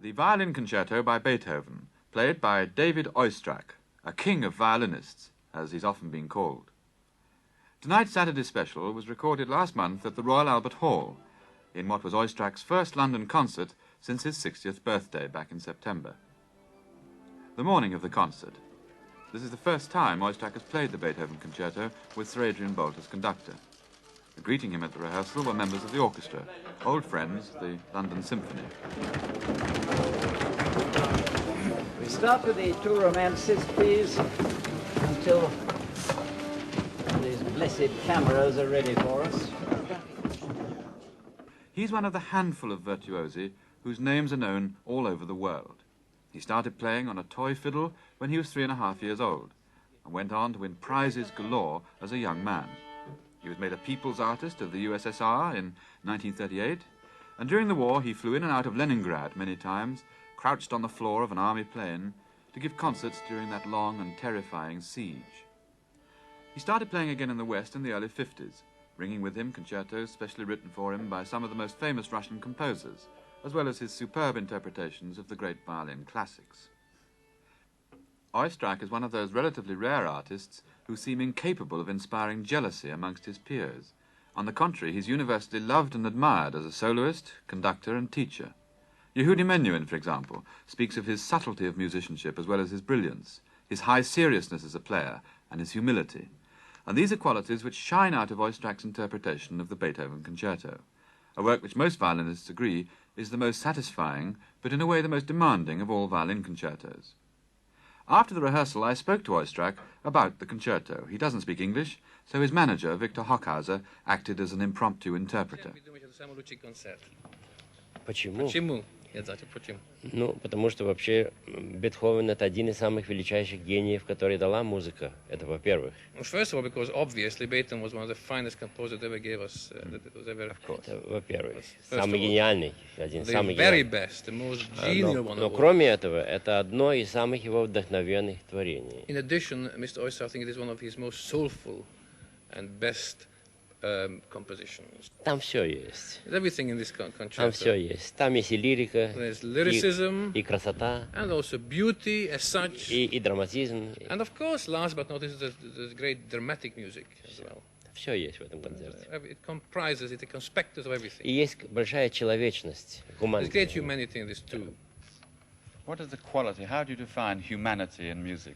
The Violin Concerto by Beethoven, played by David Oistrakh, a king of violinists, as he's often been called. Tonight's Saturday special was recorded last month at the Royal Albert Hall, in what was Oistrakh's first London concert since his 60th birthday back in September. The morning of the concert. This is the first time Oistrakh has played the Beethoven Concerto with Sir Adrian Boult as conductor. Greeting him at the rehearsal were members of the orchestra, old friends, the London Symphony. We start with the two romances, please, until these blessed cameras are ready for us. He's one of the handful of virtuosi whose names are known all over the world. He started playing on a toy fiddle when he was 3.5 years old, and went on to win prizes galore as a young man. He was made a People's Artist of the USSR in 1938, and during the war he flew in and out of Leningrad many times, crouched on the floor of an army plane, to give concerts during that long and terrifying siege. He started playing again in the West in the early 50s, bringing with him concertos specially written for him by some of the most famous Russian composers, as well as his superb interpretations of the great violin classics. Oistrakh is one of those relatively rare artists who seem incapable of inspiring jealousy amongst his peers. On the contrary, he's universally loved and admired as a soloist, conductor and teacher. Yehudi Menuhin, for example, speaks of his subtlety of musicianship as well as his brilliance, his high seriousness as a player and his humility. And these are qualities which shine out of Oistrakh's interpretation of the Beethoven Concerto, a work which most violinists agree is the most satisfying, but in a way the most demanding of all violin concertos. After the rehearsal, I spoke to Oistrakh about the concerto. He doesn't speak English, so his manager, Victor Hockhauser, acted as an impromptu interpreter. Почему? Ну, потому что вообще Бетховен — это один из самых величайших гениев, который дала музыка. Это во-первых. First of all, because obviously Beethoven was one of the finest composers that ever gave us. That was ever. Of course. Это во-первых. Самый гениальный, один из самых very гениальных. best, the most genial one. Но кроме этого, это одно из самых его вдохновенных творений. In addition, Mr. Oistrakh, I think it is one of his most soulful and best compositions. Там все есть. Everything in this concerto. Там все есть. Там есть и лирика, There's lyricism, и красота, and also beauty as such, и драматизм. and of course, last but not least, the great dramatic music as well. Все есть в этом концерте. It comprises, it conspectus of everything. И есть большая человечность, There's great гуманность. humanity in this too. What is the quality? How do you define humanity in music?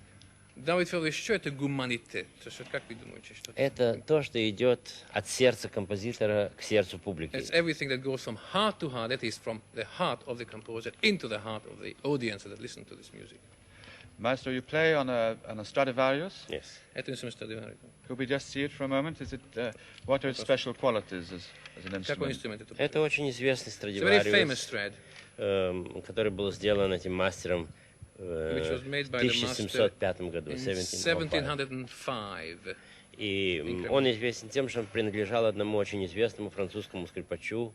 Давид Федорович, что это гуманитет? Как вы думаете, что это? Это то, что идет от сердца композитора к сердцу публики. It's everything that goes from heart to heart, that is from the heart of the composer into the heart of the audience that listen to this music. Maestro, you play on a Stradivarius. Yes. Это инструмент Страдивари. Could we just see it for a moment? Is it, what are its special qualities as an Какой instrument? инструмент это? Это очень известный It's a very famous Страдивариус, thread, который был сделан этим мастером which was в made by the master 1705 году, in 1705. 1705. И он известен тем, что он принадлежал одному очень известному французскому скрипачу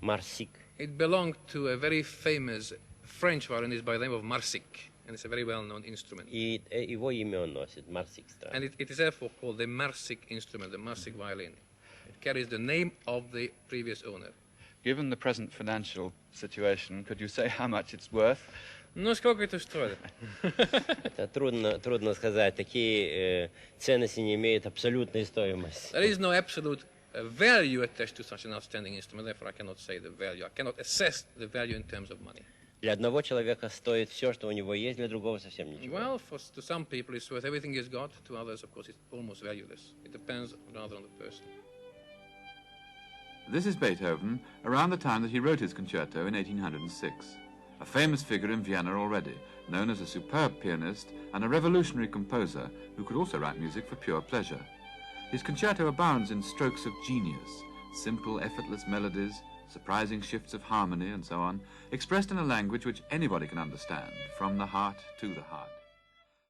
Марсик. It belonged to a very famous French violinist by the name of Marsic, and it's a very well-known instrument. И его имя он носит, Марсик And it is therefore called the Marsic instrument, the Marsic violin. It carries the name of the previous owner. Given the present financial situation, could you say how much it's worth? Ну, сколько это стоит? Это трудно сказать. Такие ценности не имеют абсолютной стоимости. There is no absolute value attached to such an outstanding instrument, therefore I cannot say the value. I cannot assess the value in terms of money. Для одного человека стоит все, что у него есть, для другого совсем ничего. Well, to some people it's worth everything he's got, to others, of course, it's almost valueless. It depends rather on the person. This is Beethoven around the time that he wrote his concerto in 1806. A famous figure in Vienna already, known as a superb pianist and a revolutionary composer who could also write music for pure pleasure. His concerto abounds in strokes of genius, simple, effortless melodies, surprising shifts of harmony and so on, expressed in a language which anybody can understand, from the heart to the heart.